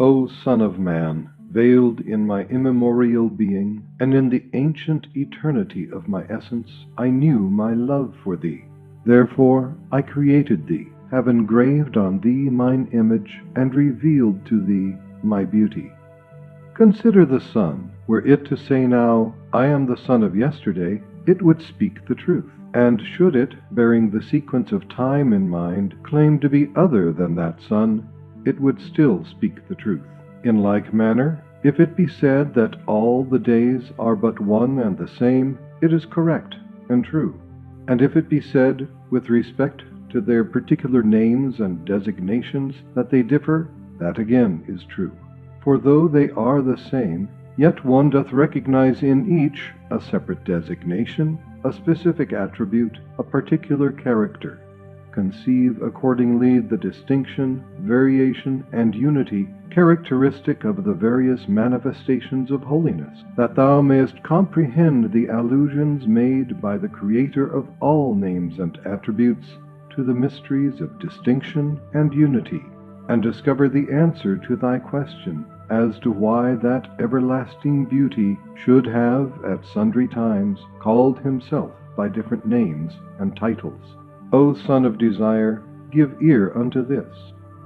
O Son of Man, veiled in my immemorial being, and in the ancient eternity of my essence, I knew my love for thee. Therefore I created thee, have engraved on thee mine image, and revealed to thee my beauty. Consider the sun. Were it to say now, I am the sun of yesterday, it would speak the truth. And should it, bearing the sequence of time in mind, claim to be other than that sun, it would still speak the truth. In like manner, if it be said that all the days are but one and the same, it is correct and true. And if it be said, with respect to their particular names and designations, that they differ, that again is true. For though they are the same, yet one doth recognize in each a separate designation, a specific attribute, a particular character. Conceive accordingly the distinction, variation, and unity characteristic of the various manifestations of holiness, that thou mayest comprehend the allusions made by the Creator of all names and attributes to the mysteries of distinction and unity, and discover the answer to thy question as to why that everlasting beauty should have at sundry times called himself by different names and titles. O Son of Desire, give ear unto this.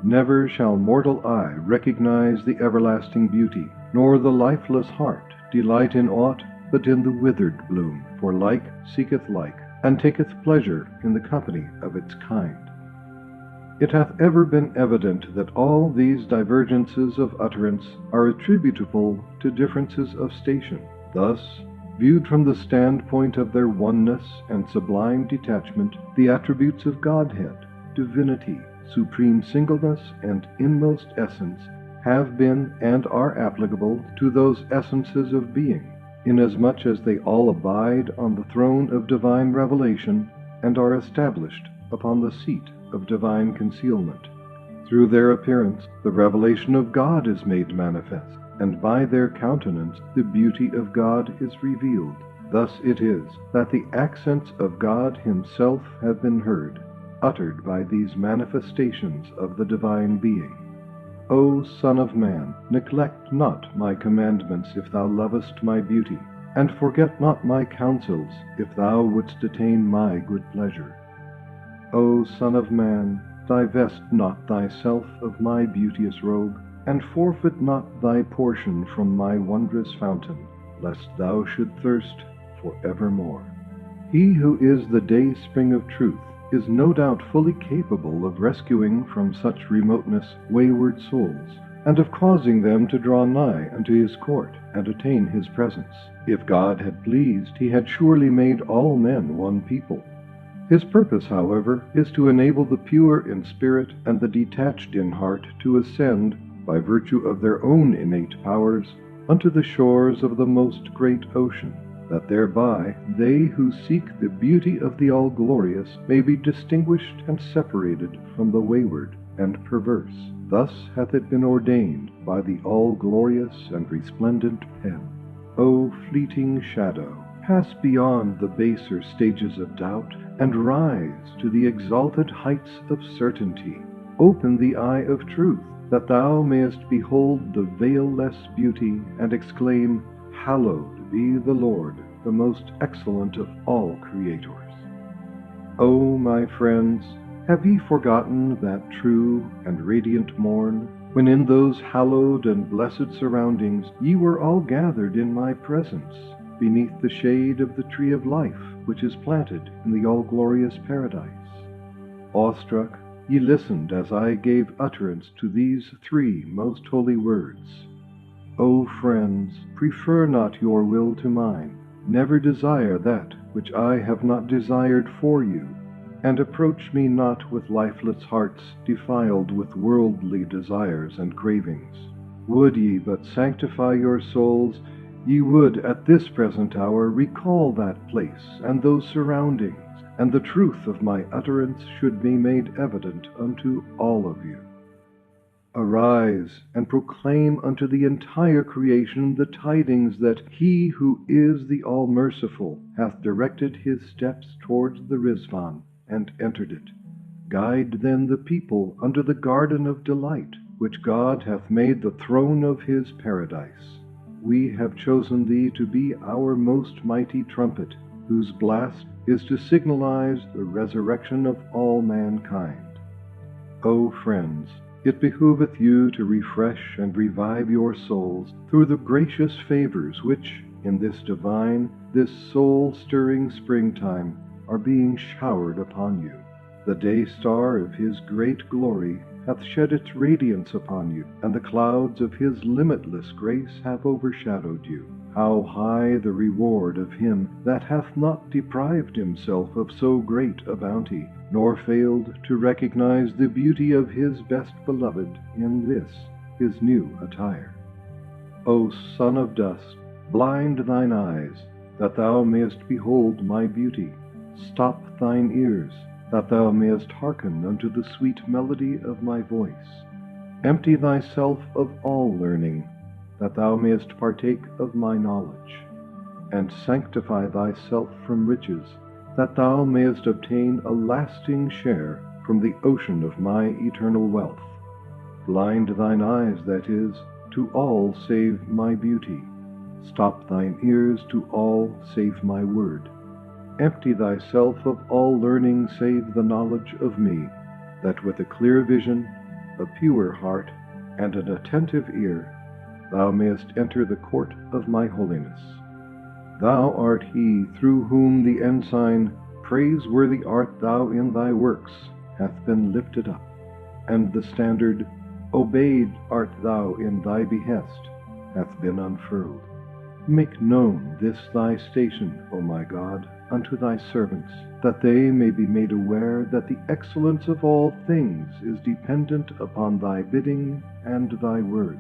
Never shall mortal eye recognize the everlasting beauty, nor the lifeless heart delight in aught but in the withered bloom, for like seeketh like, and taketh pleasure in the company of its kind. It hath ever been evident that all these divergences of utterance are attributable to differences of station. Thus, viewed from the standpoint of their oneness and sublime detachment, the attributes of Godhead, divinity, supreme singleness, and inmost essence have been and are applicable to those essences of being, inasmuch as they all abide on the throne of divine revelation and are established upon the seat of divine concealment. Through their appearance, the revelation of God is made manifest, and by their countenance the beauty of God is revealed. Thus it is that the accents of God himself have been heard, uttered by these manifestations of the divine being. O Son of Man, neglect not my commandments if thou lovest my beauty, and forget not my counsels if thou wouldst attain my good pleasure. O Son of Man, divest not thyself of my beauteous robe, and forfeit not thy portion from my wondrous fountain, lest thou should thirst for evermore. He who is the day-spring of truth is no doubt fully capable of rescuing from such remoteness wayward souls, and of causing them to draw nigh unto his court and attain his presence. If God had pleased, he had surely made all men one people. His purpose, however, is to enable the pure in spirit and the detached in heart to ascend, by virtue of their own innate powers, unto the shores of the most great ocean, that thereby they who seek the beauty of the All-Glorious may be distinguished and separated from the wayward and perverse. Thus hath it been ordained by the All-Glorious and Resplendent Pen. O fleeting shadow, pass beyond the baser stages of doubt, and rise to the exalted heights of certainty. Open the eye of truth, that thou mayest behold the veil-less beauty, and exclaim, Hallowed be the Lord, the most excellent of all creators. O my friends, have ye forgotten that true and radiant morn, when in those hallowed and blessed surroundings ye were all gathered in my presence, beneath the shade of the tree of life, which is planted in the all-glorious paradise? Awestruck, ye listened as I gave utterance to these three most holy words. O friends, prefer not your will to mine, never desire that which I have not desired for you, and approach me not with lifeless hearts defiled with worldly desires and cravings. Would ye but sanctify your souls, ye would at this present hour recall that place and those surroundings, and the truth of my utterance should be made evident unto all of you. Arise, and proclaim unto the entire creation the tidings that he who is the All-Merciful hath directed his steps towards the Rizwan, and entered it. Guide then the people under the garden of delight, which God hath made the throne of his paradise. We have chosen thee to be our most mighty trumpet, whose blast is to signalize the resurrection of all mankind. O friends, it behoveth you to refresh and revive your souls through the gracious favors which, in this divine, this soul-stirring springtime, are being showered upon you. The day-star of his great glory hath shed its radiance upon you, and the clouds of his limitless grace have overshadowed you. How high the reward of him that hath not deprived himself of so great a bounty, nor failed to recognize the beauty of his best beloved in this, his new attire. O son of dust, blind thine eyes, that thou mayest behold my beauty. Stop thine ears, that thou mayest hearken unto the sweet melody of my voice. Empty thyself of all learning, that thou mayest partake of my knowledge. And sanctify thyself from riches, that thou mayest obtain a lasting share from the ocean of my eternal wealth. Blind thine eyes, that is, to all save my beauty. Stop thine ears to all save my word. Empty thyself of all learning save the knowledge of me, that with a clear vision, a pure heart, and an attentive ear, thou mayest enter the court of my holiness. Thou art he through whom the ensign, praiseworthy art thou in thy works, hath been lifted up, and the standard, obeyed art thou in thy behest, hath been unfurled. Make known this thy station, O my God, unto thy servants, that they may be made aware that the excellence of all things is dependent upon thy bidding and thy word,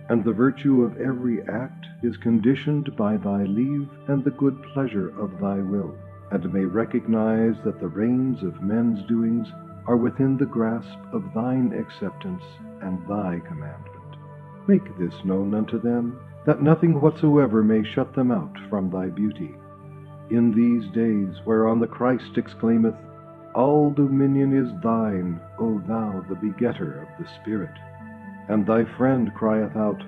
and the virtue of every act is conditioned by thy leave and the good pleasure of thy will, and may recognize that the reins of men's doings are within the grasp of thine acceptance and thy commandment. Make this known unto them, that nothing whatsoever may shut them out from thy beauty. In these days whereon the Christ exclaimeth, All dominion is thine, O thou the begetter of the Spirit. And thy friend crieth out,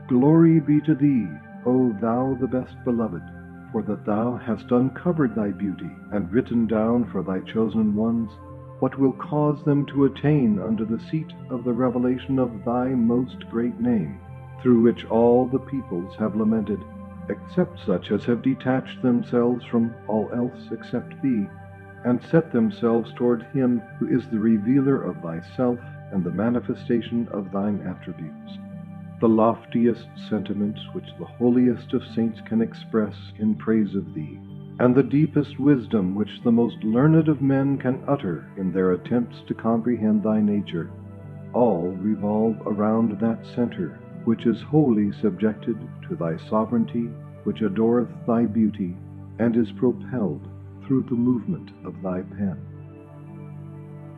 Glory be to thee, O thou the best beloved, for that thou hast uncovered thy beauty, and written down for thy chosen ones what will cause them to attain unto the seat of the revelation of thy most great name, through which all the peoples have lamented, except such as have detached themselves from all else except thee, and set themselves toward him who is the revealer of thyself and the manifestation of thine attributes. The loftiest sentiments which the holiest of saints can express in praise of thee, and the deepest wisdom which the most learned of men can utter in their attempts to comprehend thy nature, all revolve around that center which is wholly subjected to thy sovereignty, which adoreth thy beauty, and is propelled through the movement of thy pen.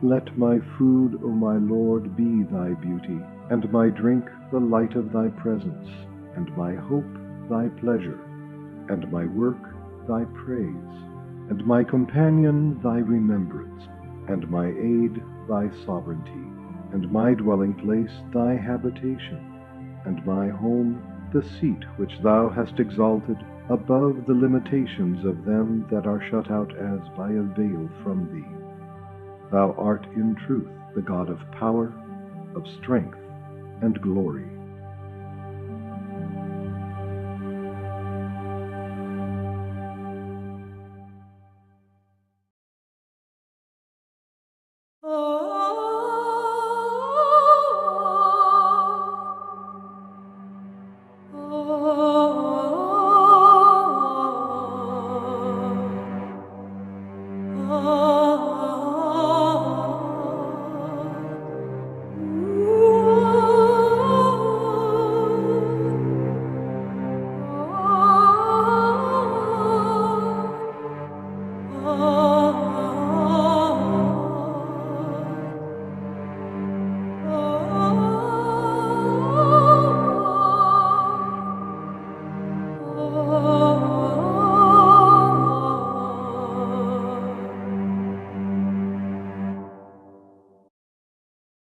Let my food, O my Lord, be thy beauty, and my drink the light of thy presence, and my hope thy pleasure, and my work thy praise, and my companion thy remembrance, and my aid thy sovereignty, and my dwelling place thy habitation, and my home the seat which thou hast exalted above the limitations of them that are shut out as by a veil from thee. Thou art in truth the God of power, of strength, and glory.